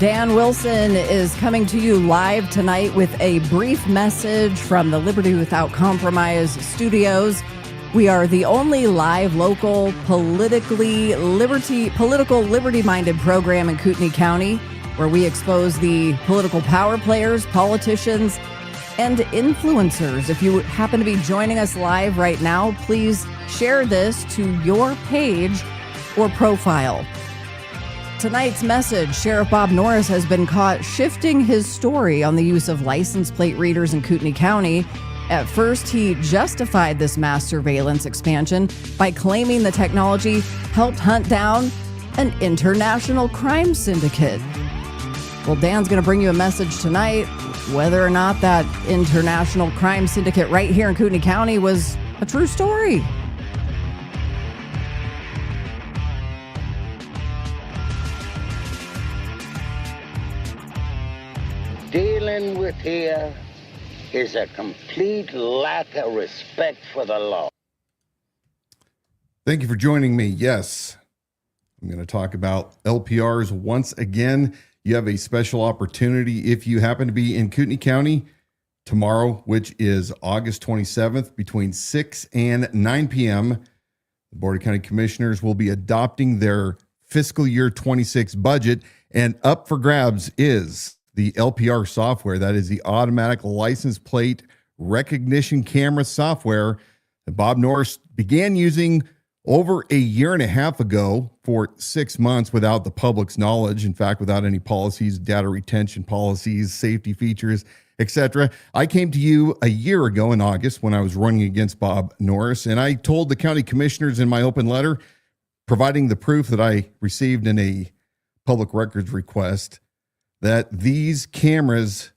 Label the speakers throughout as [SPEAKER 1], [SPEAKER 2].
[SPEAKER 1] Dan Wilson is coming to you live tonight with a brief message from the Liberty Without Compromise studios. We are the only live local political liberty-minded program in Kootenai County where we expose the political power players, politicians, and influencers. If you happen to be joining us live right now, please share this to your page or profile. Tonight's message, Sheriff Bob Norris has been caught shifting his story on the use of license plate readers in Kootenai County. At first, he justified this mass surveillance expansion by claiming the technology helped hunt down an international crime syndicate. Well, Dan's going to bring you a message tonight whether or not that international crime syndicate right here in Kootenai County was a true story.
[SPEAKER 2] Dealing with here is a complete lack of respect for the law.
[SPEAKER 3] Thank you for joining me. Yes, I'm going to talk about LPRs once again. You have a special opportunity if you happen to be in Kootenai County tomorrow, which is August 27th, between 6 and 9 p.m. The Board of County Commissioners will be adopting their fiscal year 26 budget, and up for grabs is the LPR software. That is the automatic license plate recognition camera software that Bob Norris began using over a year and a half ago for 6 months without the public's knowledge. In fact, without any policies, data retention policies, safety features, etc. I came to you a year ago in August when I was running against Bob Norris, and I told the county commissioners in my open letter, providing the proof that I received in a public records request, that these cameras,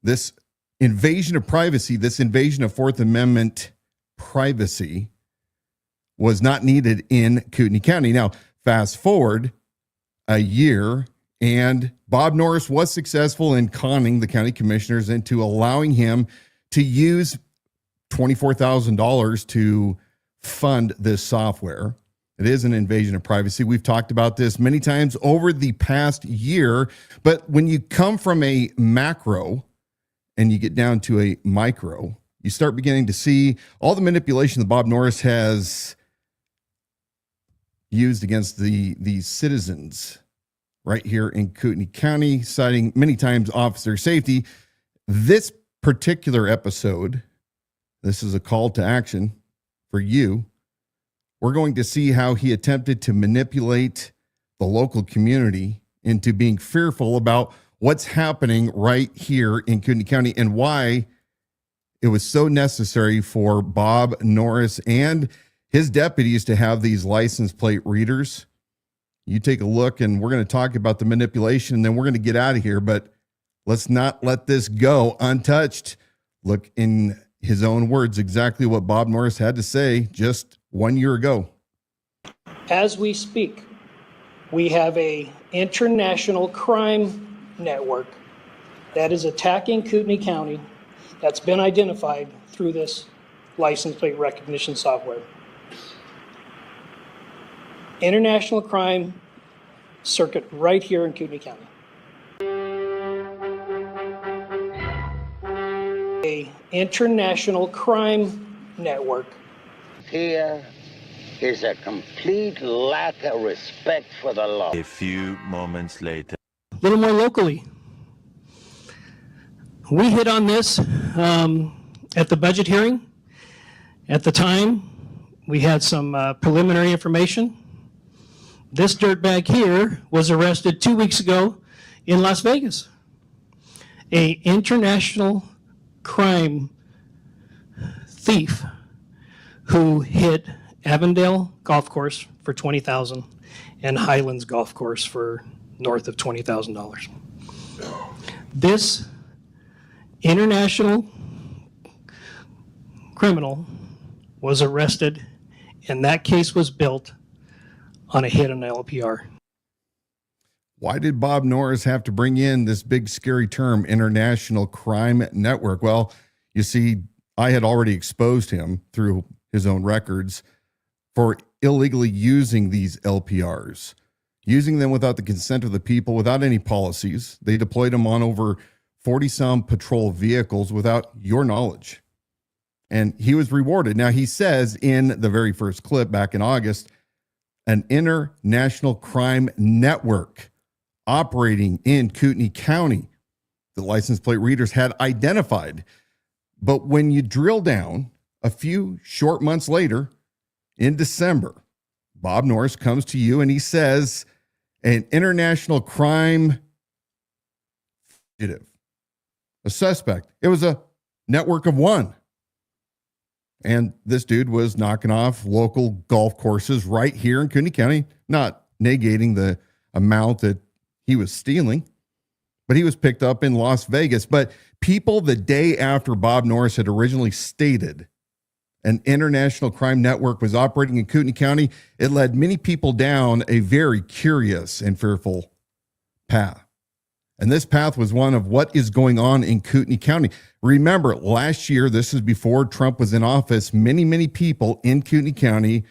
[SPEAKER 3] this invasion of privacy, this invasion of Fourth Amendment privacy was not needed in Kootenai County. Now, fast forward a year, and Bob Norris was successful in conning the county commissioners into allowing him to use $24,000 to fund this software. It is an invasion of privacy. We've talked about this many times over the past year, but when you come from a macro and you get down to a micro, you start beginning to see all the manipulation that Bob Norris has used against the citizens right here in Kootenai County, citing many times officer safety. This particular episode, this is a call to action for you. We're going to see how he attempted to manipulate the local community into being fearful about what's happening right here in Kootenai County and why it was so necessary for Bob Norris and his deputies to have these license plate readers. You take a look, and we're going to talk about the manipulation, and then we're going to get out of here, but let's not let this go untouched. Look in his own words exactly what Bob Norris had to say just 1 year ago.
[SPEAKER 4] As we speak, we have an international crime network that is attacking Kootenai County that's been identified through this license plate recognition software. International crime circuit right here in Kootenai County. An international crime network.
[SPEAKER 2] Here is a complete lack of respect for the law.
[SPEAKER 5] A few moments later.
[SPEAKER 4] A little more locally. We hit on this at the budget hearing. At the time, we had some preliminary information. This dirtbag here was arrested 2 weeks ago in Las Vegas. An international crime thief who hit Avondale Golf Course for $20,000 and Highlands Golf Course for north of $20,000. This international criminal was arrested, and that case was built on a hit on LPR.
[SPEAKER 3] Why did Bob Norris have to bring in this big scary term, international crime network? Well, you see, I had already exposed him through his own records for illegally using these LPRs. using them without the consent of the people, without any policies. They deployed them on over 40-some patrol vehicles without your knowledge. And he was rewarded. Now, he says in the very first clip back in August, an international crime network operating in Kootenai County, the license plate readers had identified. But when you drill down a few short months later, in December, Bob Norris comes to you and he says, an international crime fugitive, a suspect. It was a network of one. And this dude was knocking off local golf courses right here in Kootenai County, not negating the amount that he was stealing, but he was picked up in Las Vegas. But people, the day after Bob Norris had originally stated an international crime network was operating in Kootenai County, it led many people down a very curious and fearful path. And this path was one of what is going on in Kootenai County. Remember, last year, this is before Trump was in office, many people in Kootenai County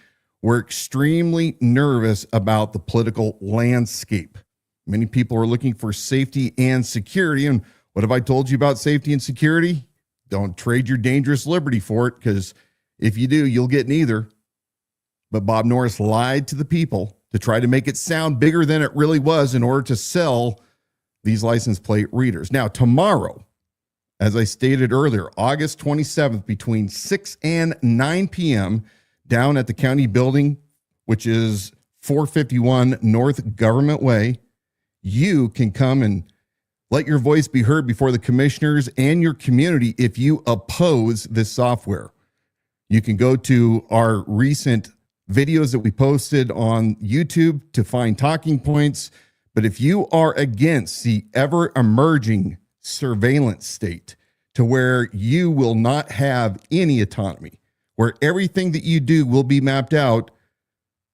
[SPEAKER 3] were extremely nervous about the political landscape. Many people were looking for safety and security. And what have I told you about safety and security? Don't trade your dangerous liberty for it, because if you do, you'll get neither. But Bob Norris lied to the people to try to make it sound bigger than it really was in order to sell these license plate readers. Now, tomorrow, as I stated earlier, August 27th, between 6 and 9 p.m., down at the county building, which is 451 North Government Way, you can come and let your voice be heard before the commissioners and your community if you oppose this software. You can go to our recent videos that we posted on YouTube to find talking points. But if you are against the ever-emerging surveillance state to where you will not have any autonomy, where everything that you do will be mapped out,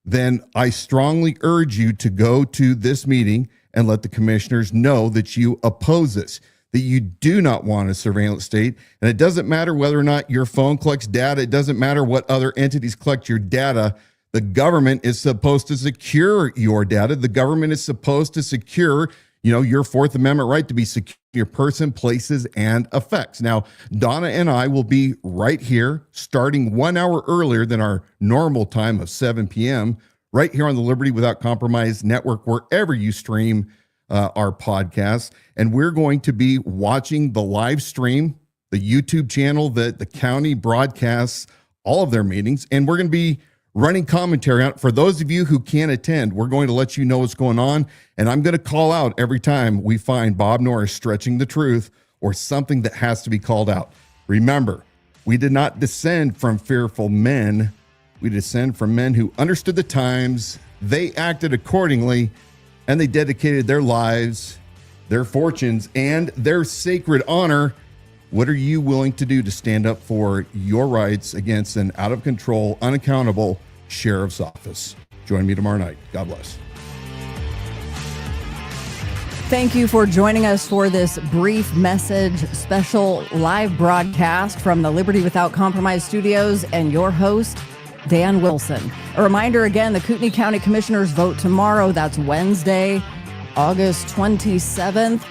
[SPEAKER 3] then I strongly urge you to go to this meeting and let the commissioners know that you oppose this, that you do not want a surveillance state. And it doesn't matter whether or not your phone collects data. It doesn't matter what other entities collect your data. The government is supposed to secure your data. The government is supposed to secure, your Fourth Amendment right to be secure, your person, places, and effects. Now, Donna and I will be right here starting 1 hour earlier than our normal time of 7 p.m., right here on the Liberty Without Compromise network, wherever you stream our podcast. And we're going to be watching the live stream, the YouTube channel that the county broadcasts all of their meetings. And we're going to be running commentary on it. For those of you who can't attend, we're going to let you know what's going on. And I'm going to call out every time we find Bob Norris stretching the truth or something that has to be called out. Remember, we did not descend from fearful men. We descend from men who understood the times, they acted accordingly, and they dedicated their lives, their fortunes, and their sacred honor. What are you willing to do to stand up for your rights against an out-of-control, unaccountable sheriff's office? Join me tomorrow night. God bless.
[SPEAKER 1] Thank you for joining us for this brief message special live broadcast from the Liberty Without Compromise studios and your host, Dan Wilson. A reminder again, the Kootenai County Commissioners vote tomorrow. That's Wednesday, August 27th.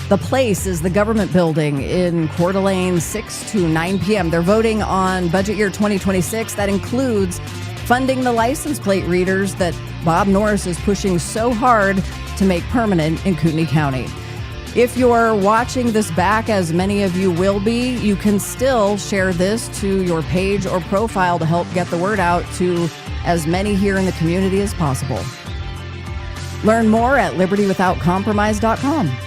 [SPEAKER 1] The place is the government building in Coeur d'Alene, 6 to 9 p.m. They're voting on budget year 2026. That includes funding the license plate readers that Bob Norris is pushing so hard to make permanent in Kootenai County. If you're watching this back, as many of you will be, you can still share this to your page or profile to help get the word out to as many here in the community as possible. Learn more at libertywithoutcompromise.com.